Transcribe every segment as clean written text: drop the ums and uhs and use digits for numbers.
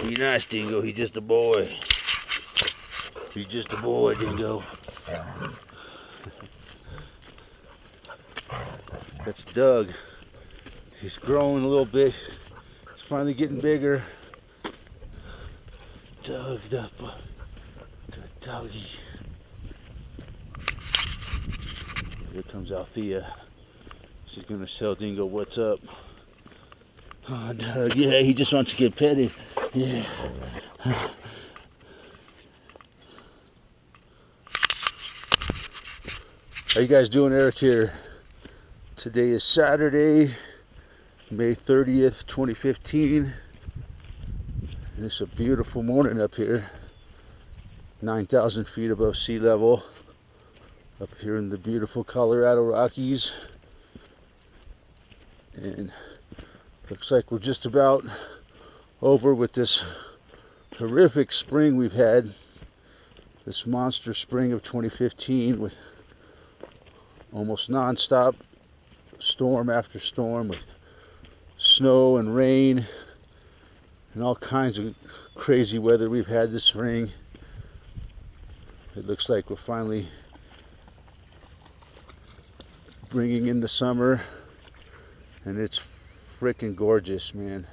Be nice, Dingo. He's just a boy. He's just a boy, Dingo. That's Doug. He's growing a little bit. He's finally getting bigger. Doug, the good doggy. Here comes Althea. She's gonna tell Dingo what's up. Oh, Doug, yeah, he just wants to get petted. Yeah. How you guys doing? Eric here. Today is Saturday, May 30th, 2015. And it's a beautiful morning up here. 9,000 feet above sea level. Up here in the beautiful Colorado Rockies. And looks like we're just about over with this horrific spring we've had. This monster spring of 2015 with almost non-stop storm after storm with snow and rain and all kinds of crazy weather we've had this spring. It looks like we're finally bringing in the summer, and it's freaking gorgeous, man,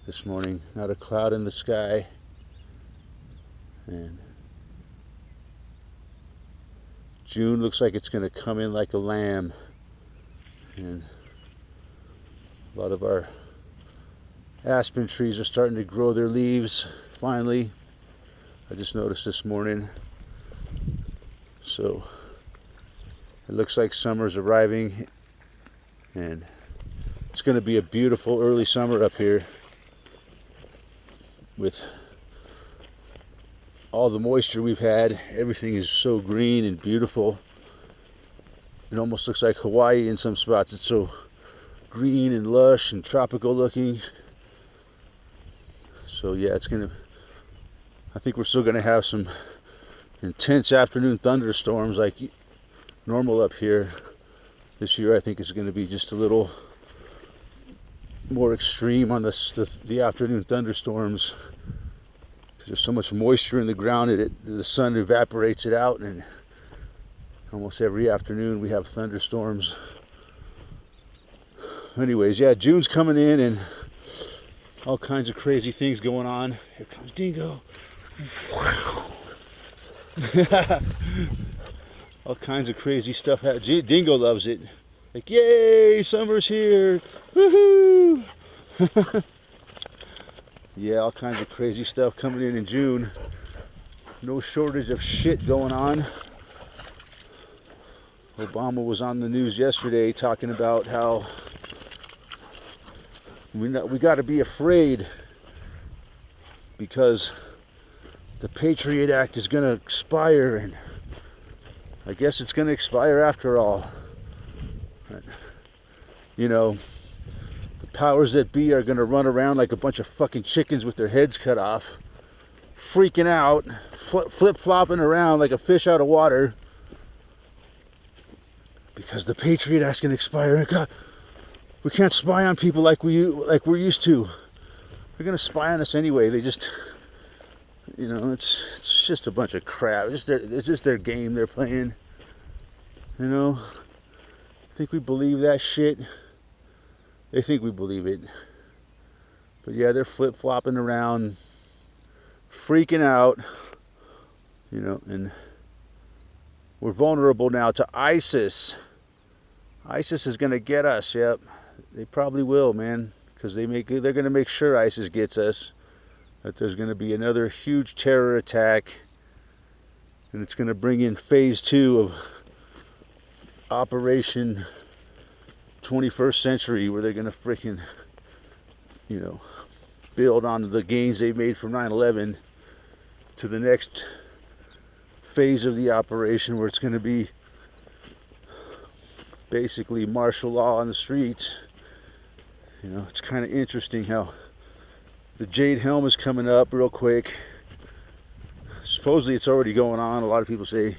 this morning. Not a cloud in the sky, and June looks like it's going to come in like a lamb, and a lot of our aspen trees are starting to grow their leaves finally. I just noticed this morning. So it looks like summer's arriving, and it's going to be a beautiful early summer up here with all the moisture we've had. Everything is so green and beautiful. It almost looks like Hawaii in some spots. It's so green and lush and tropical looking. So yeah, I think we're still gonna have some intense afternoon thunderstorms like normal up here. This year I think it's gonna be just a little more extreme on the afternoon thunderstorms. There's so much moisture in the ground that the sun evaporates it out, and almost every afternoon we have thunderstorms. Anyways, yeah, June's coming in and all kinds of crazy things going on. Here comes Dingo. All kinds of crazy stuff. Dingo loves it. Like, yay, summer's here. Woohoo! Yeah, all kinds of crazy stuff coming in June. No shortage of shit going on. Obama was on the news yesterday talking about how we got to be afraid because the Patriot Act is going to expire, and I guess it's going to expire after all. You know, powers that be are going to run around like a bunch of fucking chickens with their heads cut off, freaking out, flip-flopping around like a fish out of water because the Patriot Act's going to expire. And God, we can't spy on people like we're used to. They're going to spy on us anyway. They just, you know, it's just a bunch of crap. It's just their game they're playing. You know, I think we believe that shit. They think we believe it. But yeah, they're flip-flopping around, freaking out, you know, and we're vulnerable now to ISIS. ISIS is going to get us, yep. They probably will, man, because they're going to make sure ISIS gets us, that there's going to be another huge terror attack, and it's going to bring in phase 2 of Operation 21st Century, where they're going to freaking, you know, build on the gains they made from 9/11 to the next phase of the operation, where it's going to be basically martial law on the streets. You know, it's kind of interesting how the Jade Helm is coming up real quick. Supposedly it's already going on, a lot of people say.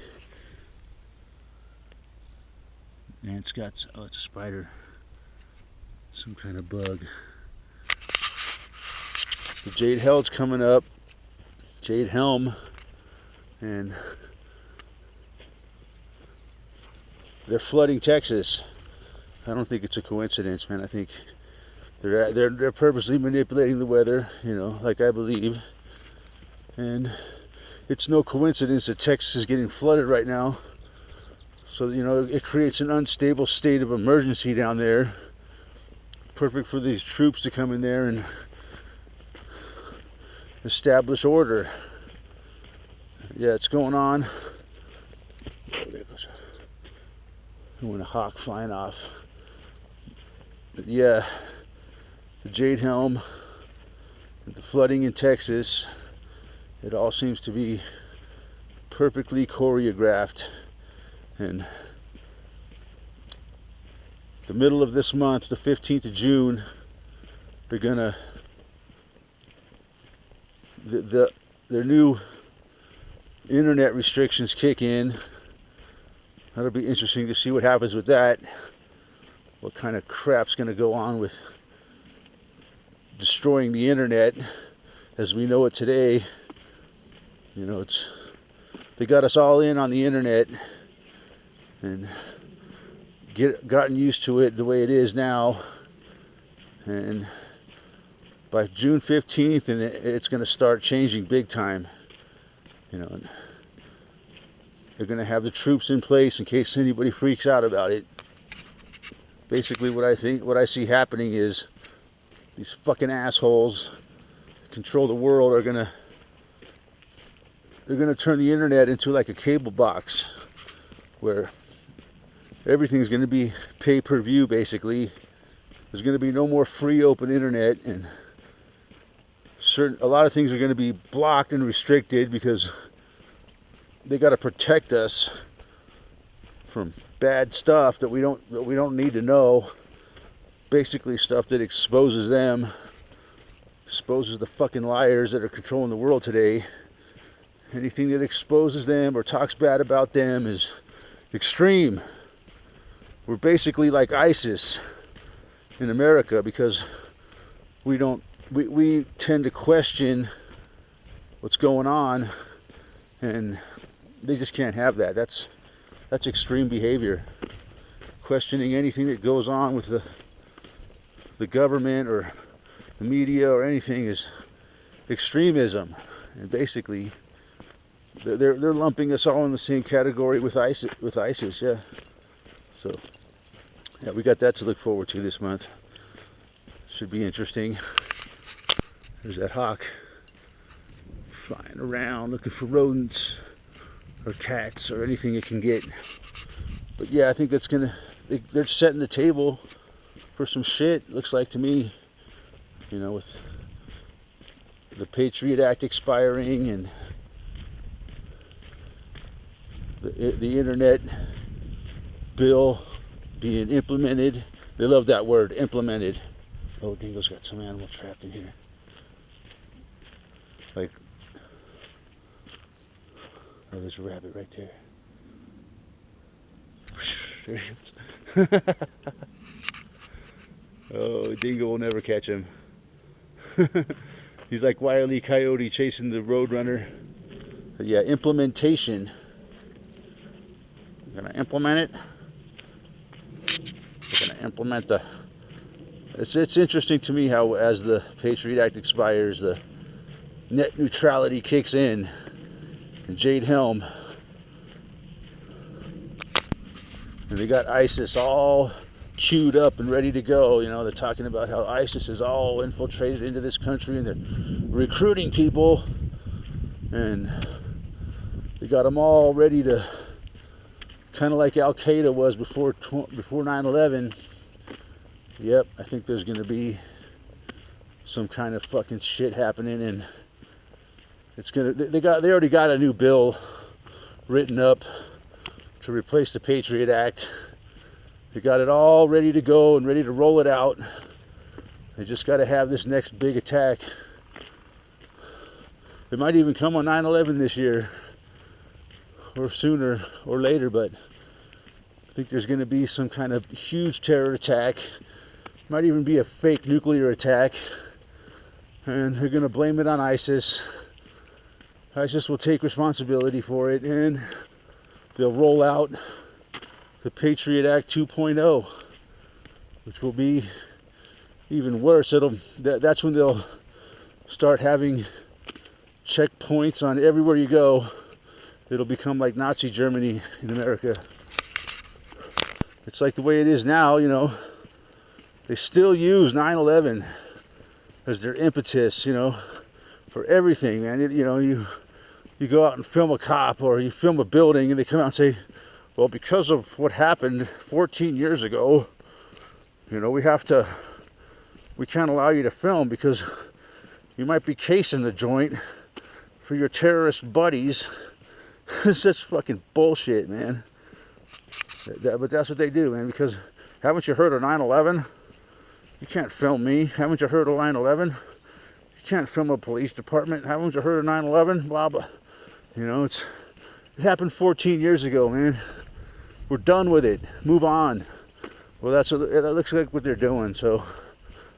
And it's got, oh, it's a spider. Some kind of bug. The Jade Helm's coming up. Jade Helm. And they're flooding Texas. I don't think it's a coincidence, man. I think they're purposely manipulating the weather, like I believe. And it's no coincidence that Texas is getting flooded right now. So, it creates an unstable state of emergency down there. Perfect for these troops to come in there and establish order. Yeah, it's going on. Oh, there goes a hawk flying off. But yeah, the Jade Helm, the flooding in Texas, it all seems to be perfectly choreographed. And the middle of this month, the 15th of June, they're gonna their new internet restrictions kick in. That'll be interesting to see what happens with that. What kind of crap's gonna go on with destroying the internet as we know it today. They got us all in on the internet and gotten used to it the way it is now, and by June 15th and it's going to start changing big time. They're going to have the troops in place in case anybody freaks out about it. Basically what I see happening is these fucking assholes that control the world they're going to turn the internet into like a cable box where everything's going to be pay-per-view. Basically, there's going to be no more free open internet, and a lot of things are going to be blocked and restricted because they got to protect us from bad stuff that we don't need to know. Basically, stuff that exposes them, exposes the fucking liars that are controlling the world today. Anything that exposes them or talks bad about them is extreme. We're basically like ISIS in America because we tend to question what's going on, and they just can't have that. That's extreme behavior. Questioning anything that goes on with the government or the media or anything is extremism. And basically they're lumping us all in the same category with ISIS, yeah. So yeah, we got that to look forward to this month. Should be interesting. There's that hawk flying around looking for rodents or cats or anything it can get. But yeah, I think that's they're setting the table for some shit, looks like to me, with the Patriot Act expiring and the internet bill being implemented. They love that word, implemented. Oh, Dingo's got some animal trapped in here. Oh, there's a rabbit right there. There he is. Oh, Dingo will never catch him. He's like Wile E. Coyote chasing the Roadrunner. But yeah, implementation. We're gonna implement it. We're gonna implement it's interesting to me how as the Patriot Act expires, the net neutrality kicks in. And Jade Helm. And they got ISIS all queued up and ready to go. They're talking about how ISIS is all infiltrated into this country and they're recruiting people. And they got them all ready to, kind of like Al Qaeda was before 9/11. Yep, I think there's going to be some kind of fucking shit happening, and it's gonna. They already got a new bill written up to replace the Patriot Act. They got it all ready to go and ready to roll it out. They just got to have this next big attack. It might even come on 9/11 this year, or sooner or later, but I think there's going to be some kind of huge terror attack. Might even be a fake nuclear attack. and they're going to blame it on ISIS. ISIS will take responsibility for it, and they'll roll out the Patriot Act 2.0, which will be even worse. That's when they'll start having checkpoints on everywhere you go. It'll become like Nazi Germany in America. It's like the way it is now, you know. They still use 9/11 as their impetus, you know, for everything, man. You go out and film a cop, or you film a building, and they come out and say, well, because of what happened 14 years ago, you know, we can't allow you to film because you might be casing the joint for your terrorist buddies. It's such fucking bullshit, man. But that's what they do, man, because haven't you heard of 9/11? You can't film me. Haven't you heard of 9/11? You can't film a police department. Haven't you heard of 9/11? Blah, blah. You know, it happened 14 years ago, man. We're done with it. Move on. Well, that looks like what they're doing. So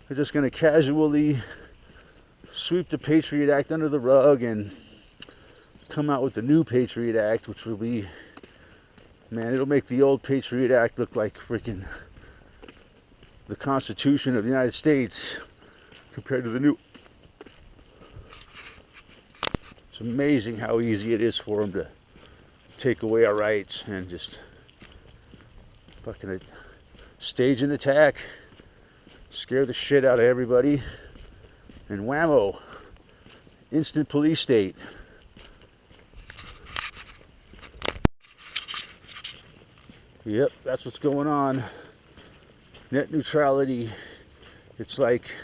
they're just going to casually sweep the Patriot Act under the rug and come out with the new Patriot Act, which will be, man, it'll make the old Patriot Act look like freaking the Constitution of the United States compared to the new. It's amazing how easy it is for them to take away our rights and just fucking stage an attack, scare the shit out of everybody, and whammo, instant police state. Yep, that's what's going on. Net neutrality. It's like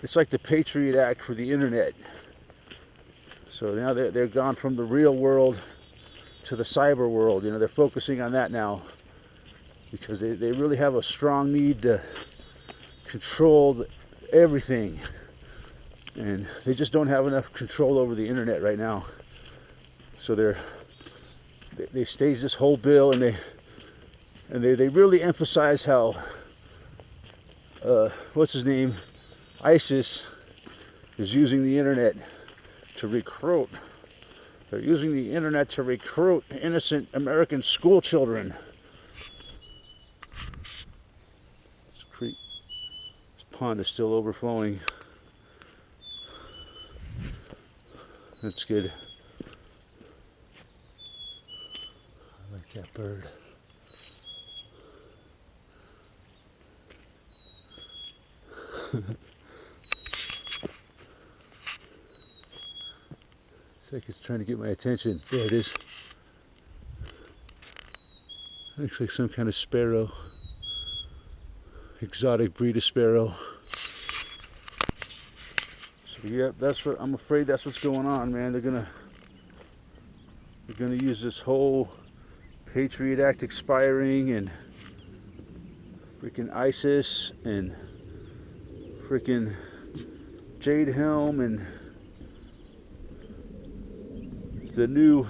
the Patriot Act for the internet. So now they're gone from the real world to the cyber world. You know, they're focusing on that now because they really have a strong need to control everything, and they just don't have enough control over the internet right now. So they staged this whole bill, and they really emphasize how what's his name, ISIS, is using the internet to recruit. They're using the internet to recruit innocent American school children. This pond is still overflowing. That's good. I like that bird. It's like it's trying to get my attention. There it is. Looks like some kind of sparrow. Exotic breed of sparrow. So yeah, I'm afraid that's what's going on, man. They're gonna use this whole Patriot Act expiring and freaking ISIS and freaking Jade Helm and the new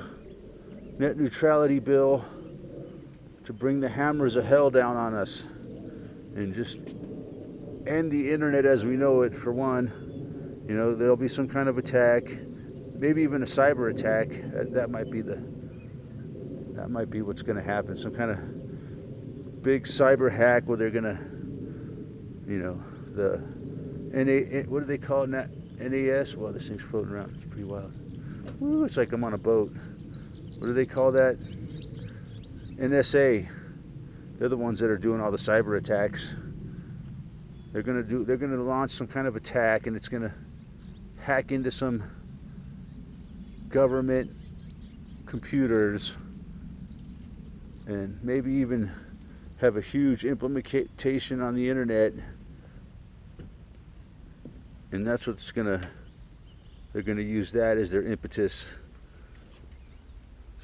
net neutrality bill to bring the hammers of hell down on us and just end the internet as we know it. For one, you know, there'll be some kind of attack, maybe even a cyber attack. That might be what's going to happen. Some kind of big cyber hack where they're going to, you know, the what do they call it? NAS? Well, this thing's floating around. It's pretty wild. Ooh, it's like I'm on a boat. What do they call that? NSA. They're the ones that are doing all the cyber attacks. They're gonna launch some kind of attack, and it's gonna hack into some government computers and maybe even have a huge implementation on the internet. And that's what's they're gonna use that as their impetus.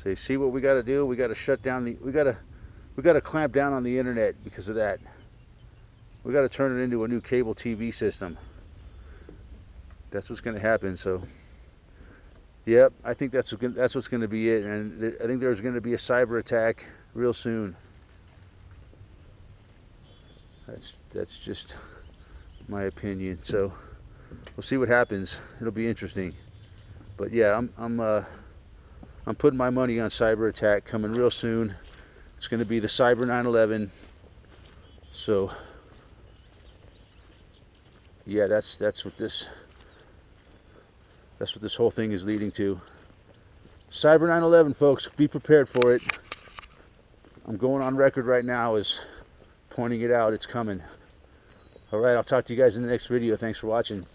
Say, see what we gotta do? We gotta shut down we gotta clamp down on the internet because of that. We gotta turn it into a new cable TV system. That's what's gonna happen. So, yep, I think that's what's gonna be it. And I think there's gonna be a cyber attack real soon. That's just my opinion. So we'll see what happens. It'll be interesting. But yeah, I'm putting my money on cyber attack coming real soon. It's going to be the Cyber 9/11. So yeah, that's what this whole thing is leading to. Cyber 9/11, folks, be prepared for it. I'm going on record right now as pointing it out. It's coming. All right, I'll talk to you guys in the next video. Thanks for watching.